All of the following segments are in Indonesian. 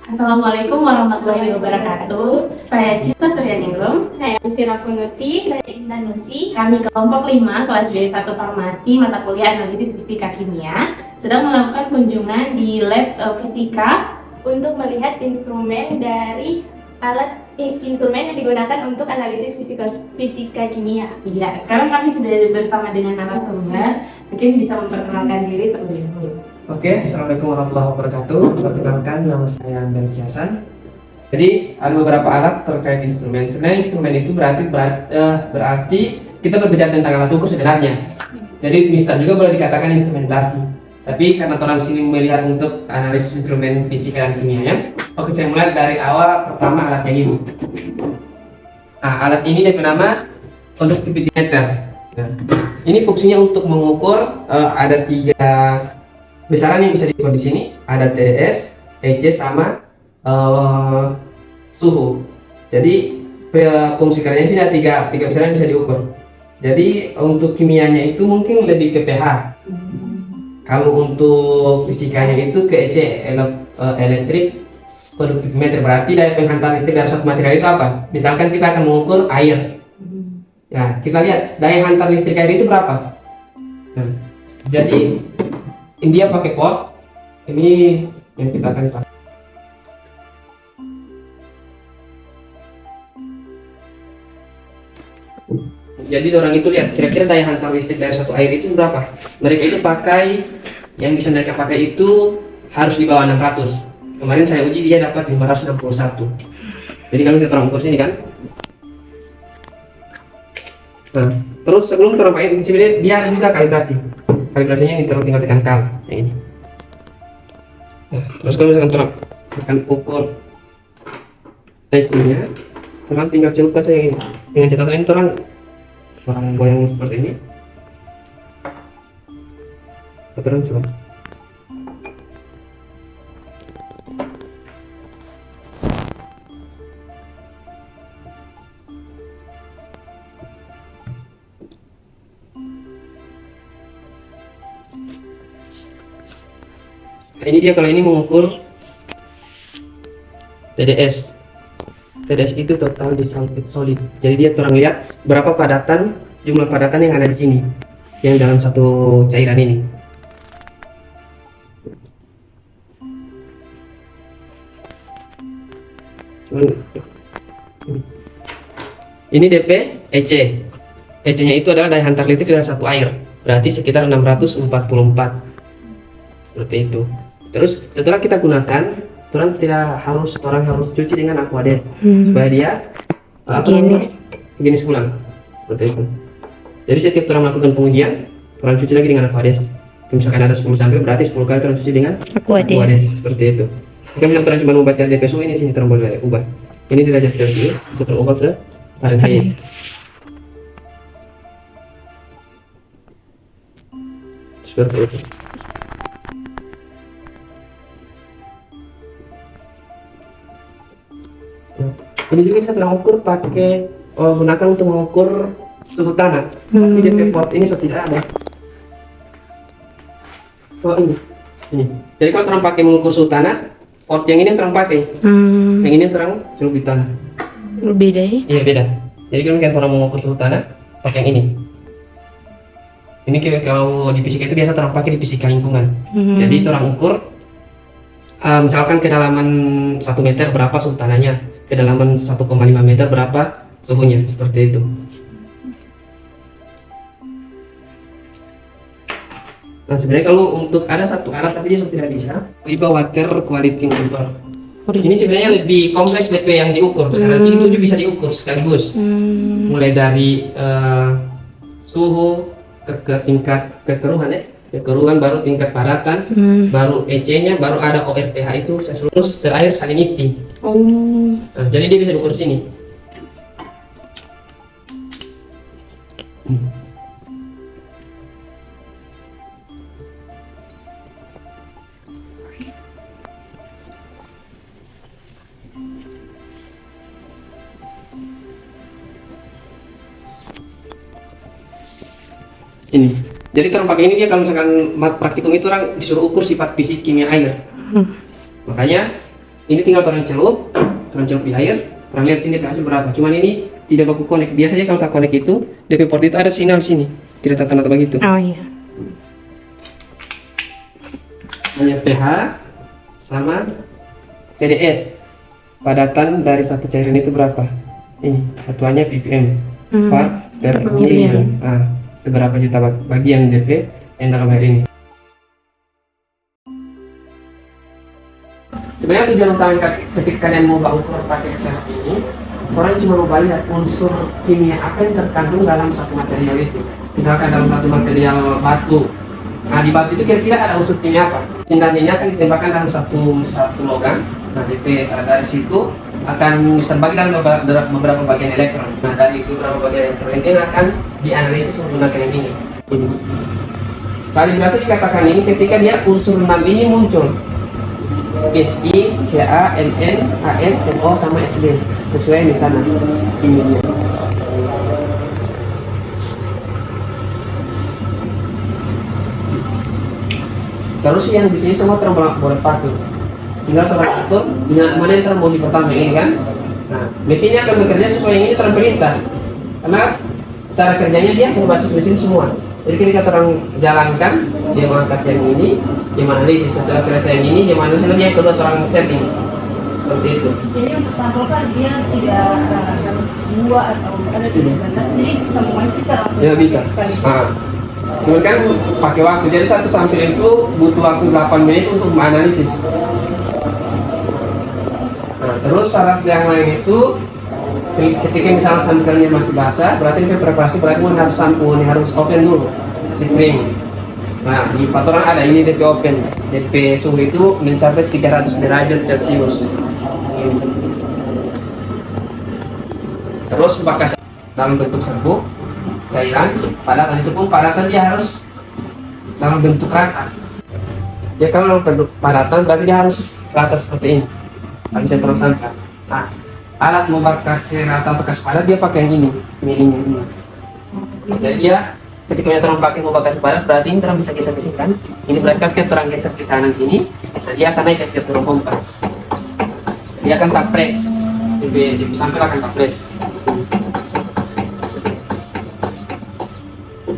Assalamualaikum warahmatullahi wabarakatuh. Saya Cita Suryaningrum. Saya Fira Kunuti. Saya Indah Nusi. Kami kelompok 5 kelas D1 Farmasi mata kuliah analisis fisika kimia sedang melakukan kunjungan di lab fisika Untuk melihat instrumen dari instrumen yang digunakan untuk analisis fisika kimia. Ya, sekarang kami sudah bersama dengan narasumber. Mungkin bisa memperkenalkan diri terlebih dahulu. Oke, Assalamualaikum warahmatullahi wabarakatuh. Perkenalkan, nama saya Melki Hasan. Jadi ada beberapa alat terkait instrumen. Sebenarnya instrumen itu berarti kita berbicara tentang alat ukur sebenarnya. Jadi bisa juga boleh dikatakan instrumentasi. Tapi karena orang sini melihat untuk analisis instrumen fisika dan kimianya, oke, saya mulai dari awal. Pertama, alat yang ini. Nah, alat ini dia bernama conductivity meter. Nah, ini fungsinya untuk mengukur ada 3 besaran yang bisa diukur di sini. Ada TDS, EC sama suhu. Jadi fungsi kerjanya sini ada tiga besaran yang bisa diukur. Jadi untuk kimianya itu mungkin lebih ke pH. Kalau untuk fisikanya itu ke EC, elektrik conductivity meter, berarti daya penghantar listrik dari satu material itu apa? Misalkan kita akan mengukur air. Ya, kita lihat daya hantar listrik air itu berapa. Nah, jadi ini dia pakai pot. Ini yang kita akan pakai. Jadi orang itu lihat kira-kira daya hantar listrik dari satu air itu berapa. Mereka itu pakai, yang bisa mereka pakai itu harus di bawah 600. Kemarin saya uji dia dapat 561. Jadi kalau kita ukur sini kan. Nah, terus sebelum kita pakai di sini dia ada juga kalibrasi. Kalibrasinya ini tinggal tekan kal yang ini. Nah, terus kalau misalkan terang akan ukur EC-nya, terang tinggal celupkan saja ini. Dengan catatan ini terang goyang seperti ini. Terang coba. Nah, ini dia kalau ini mengukur TDS. TDS itu total disulfide solid. Jadi dia terang lihat berapa jumlah padatan yang ada di sini, yang dalam satu cairan ini. Ini DP EC. EC-nya itu adalah daya hantar listrik dari satu air. Berarti sekitar 644. Seperti itu. Terus setelah kita gunakan, orang harus cuci dengan Aquades supaya dia higienis ulang. Seperti itu. Jadi setiap orang melakukan pengujian, orang cuci lagi dengan Aquades. Misalkan ada 10 sampel, berarti 10 kali orang cuci dengan Aquades. Seperti itu. Jika misalkan orang cuma membaca DP suhu, ini sini orang boleh ubah. Ini derajat Celcius, bisa terubah ke Fahrenheit. Seperti itu. Ini juga kita pernah ukur pakai gunakan untuk mengukur suhu tanah. Tapi DP pot ini sudah tidak ada. Oh ini. Jadi kalau terang pakai mengukur suhu tanah, pot yang ini terang pakai. Yang ini terang celup di tanah. Beda ya? Iya beda. Jadi kalau kita orang mengukur suhu tanah, pakai yang ini. Ini kalau di fisika itu biasa terang pakai di fisika lingkungan. Jadi terang ukur, misalkan kedalaman 1 meter berapa suhu tanahnya, kedalaman 1,5 meter berapa suhunya, seperti itu. Nah sebenarnya kalau untuk ada satu alat tapi dia tidak bisa, Liba Water Quality Monitor. Ini sebenarnya lebih kompleks DP yang diukur. Sekarang sini 7 bisa diukur sekaligus. Mulai dari suhu ke tingkat kekeruhan ya. Kekeruhan, baru tingkat padatan, baru EC-nya, baru ada ORPH itu, terus terakhir salinity. Nah, jadi dia bisa diukur sini. Ini. Jadi orang pakai ini dia kalau misalkan praktikum itu orang disuruh ukur sifat fisik kimia air. Makanya ini tinggal orang celup di air, orang lihat sini pH berapa. Cuman ini tidak baku connect. Biasanya kalau tak connect itu, DP port itu ada sinyal sini, tidak terkena begitu. Oh iya. Hanya pH sama TDS. Padatan dari satu cairan itu berapa? Ini satuannya ppm per miligram. Nah, seberapa juta bagian DP yang dalam air ini. Sebenarnya tujuan utama ketika kalian mau ukur pakai XRF ini, orang cuma mau lihat unsur kimia apa yang terkandung dalam satu material itu. Misalkan dalam satu material batu. Nah, di batu itu kira-kira ada unsur kimia apa? Tindannya akan ditembakkan dalam satu logam. Nah, DP dari situ akan terbagi dalam beberapa bagian elektron. Nah, dari beberapa bagian elektron ini akan dianalisis menggunakan yang ini. Kalibrasi dikatakan ini ketika dia unsur 6 ini muncul. Si, Ca, Mn, As, No sama Sb sesuai di sana ininya. Terus yang di sini semua boleh pakai. Tinggal teratur dengan mana yang mau di pertama ini kan. Nah, mesinnya akan bekerja sesuai yang ini terperintah. Karena cara kerjanya dia berbasis mesin semua. Jadi ketika orang jalankan, dia mengangkat yang ini, dia menganalisis. Setelah selesai yang ini, dia menganalisis lagi yang kedua orang setting. Seperti itu. Jadi untuk sampel kan dia tidak harus 2 atau ada 13, jadi semuanya bisa langsung. Ya bisa. Cuman kan pakai waktu. Jadi satu sampel itu butuh waktu 8 menit untuk menganalisis. Nah, terus syarat yang lain itu ketika misalnya sampelnya masih basah, berarti ini preparasi, berarti harus open dulu, masih kering. Nah, di patoran ada ini DP open, DP suhu itu mencapai 300 derajat Celcius. Terus bekas dalam bentuk serbuk, cairan, padatan itu pun padatan dia harus dalam bentuk rata. Ya kalau dalam bentuk padatan berarti dia harus rata seperti ini, tak bisa tersangka. Nah, alat membakar rata atau kas padat dia pakai yang ini. Jadi dia ketika terang pakai membakar padat berarti ini terang bisa geser-geserkan. Ini berarti kan terang geser ke kanan sini, nah dia akan naik ke turun kompas. Dia akan tap press, di samping akan tap press.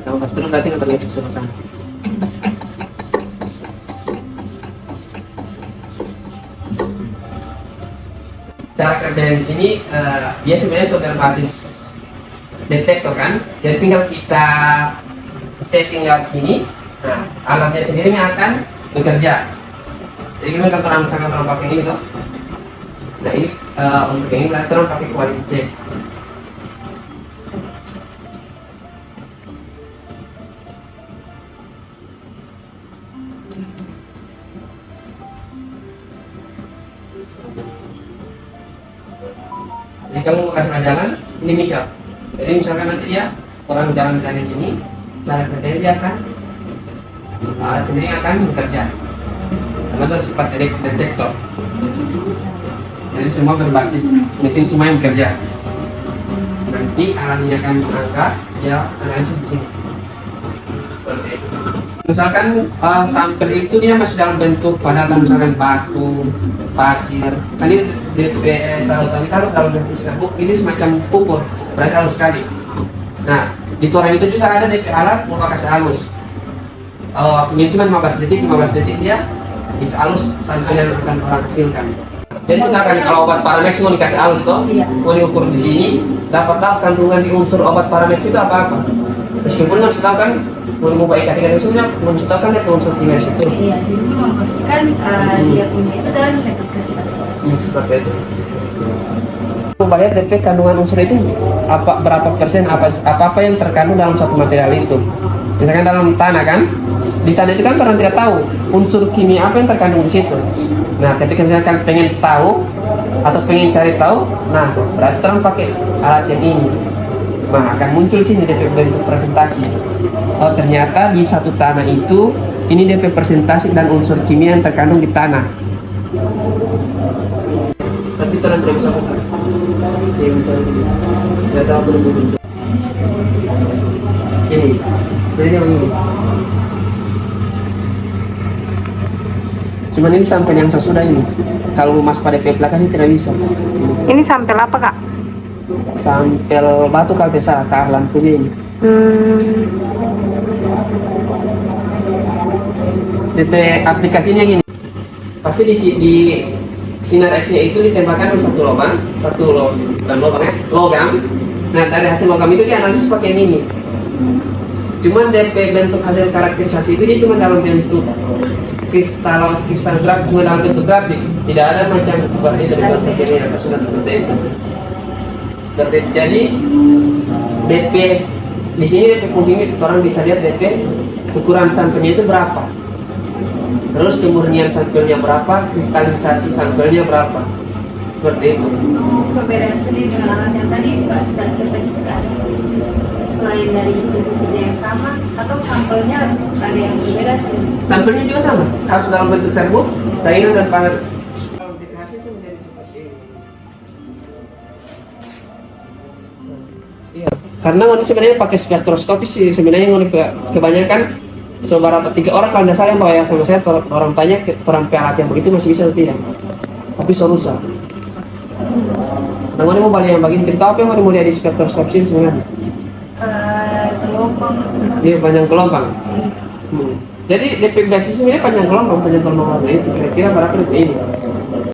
Kalau pas turun berarti nggak tergeser ke sana. Cara kerjanya di sini dia sebenarnya sudah berbasis detektor kan, jadi tinggal kita setting lewat sini. Nah, alatnya sendiri yang akan bekerja. Jadi kita kan misalkan orang pakai ini toh. Nah ini untuk ini berarti orang pakai quality check. Jadi kamu mau kasih jalan, ini misal. Jadi misalkan nanti dia orang jalan ini, cara kerjanya dia akan alat sendiri akan bekerja. Karena itu sifat detektor. Jadi semua berbasis mesin semua yang bekerja. Nanti alatnya akan mengangkat, dia analisis di sini. Seperti itu. Misalkan sampel itu dia masih dalam bentuk padatan, misalkan batu, pasir. Tadi saluran kalau dalam bentuk serbuk ini semacam pupur, berarti halus sekali. Nah, di toren itu juga ada DP alat mau kasih halus. Punya cuma 15 detik dia bisa halus sampel yang akan orang hasilkan. Jadi misalkan kalau obat Paramex mau dikasih halus toh, mau diukur di sini, dapat tahu kandungan di unsur obat Paramex itu apa-apa. Meskipun harus tahu kan mau baik kategori unsurnya, menciptakan dari unsur kimia itu. Iya, jadi cuma memastikan dia punya itu dan representasi. Seperti itu. Coba lihat DP kandungan unsur itu berapa persen apa yang terkandung dalam satu material itu. Misalkan dalam tanah kan, di tanah itu kan orang tidak tahu unsur kimia apa yang terkandung di situ. Nah, ketika misalkan pengen tahu atau pengen cari tahu, nah berarti orang pakai alat yang ini. Nah, akan muncul sini DP bentuk presentasi. Oh, ternyata di satu tanah itu ini DP presentasi dan unsur kimia yang terkandung di tanah. Tapi terang tidak bisa buka. Tidak tahu berbunyi. Ini sebenarnya begini. Cuman ini sampel yang sesudah ini. Kalau mas pada DP aplikasi tidak bisa. Ini sampel apa kak? Sampel batu kalau tidak salah, Kak Arlan punya ini. DP aplikasi ini yang ini. Pasti di sinar X-nya itu ditembakkan dalam satu lubang, logam. Nah dari hasil logam itu dianalisis pakai yang ini. Cuman DP bentuk hasil karakterisasi itu dia cuma dalam bentuk kristal graf, cuma dalam bentuk grafik. Tidak ada macam seperti itu ini atau seperti itu. Jadi DP di sini DP fungsi ini orang bisa lihat DP ukuran sampelnya itu berapa. Terus kemurnian sampelnya berapa, kristalisasi sampelnya berapa, seperti itu. Perbedaan sendiri dengan alat yang tadi Pak spesifikasi selain dari bentuk yang sama atau sampelnya harus ada yang berbeda? Sampelnya juga sama, harus dalam bentuk serbuk, cairan dan panel. Kalau hasil menjadi seperti ini. Iya, karena ini sebenarnya pakai spektroskopi sih sebenarnya kebanyakan. So berapa 3 orang kalau tidak salah yang bawa ya sama saya, orang tanya orang alat yang begitu masih bisa atau tidak, tapi so rusak. Nah, mau balik yang bagian cerita apa yang mau lihat di spektroskop sih sebenarnya? Gelombang. Dia panjang gelombang. Jadi DP basis ini panjang gelombang warna itu kira-kira berapa DP ini?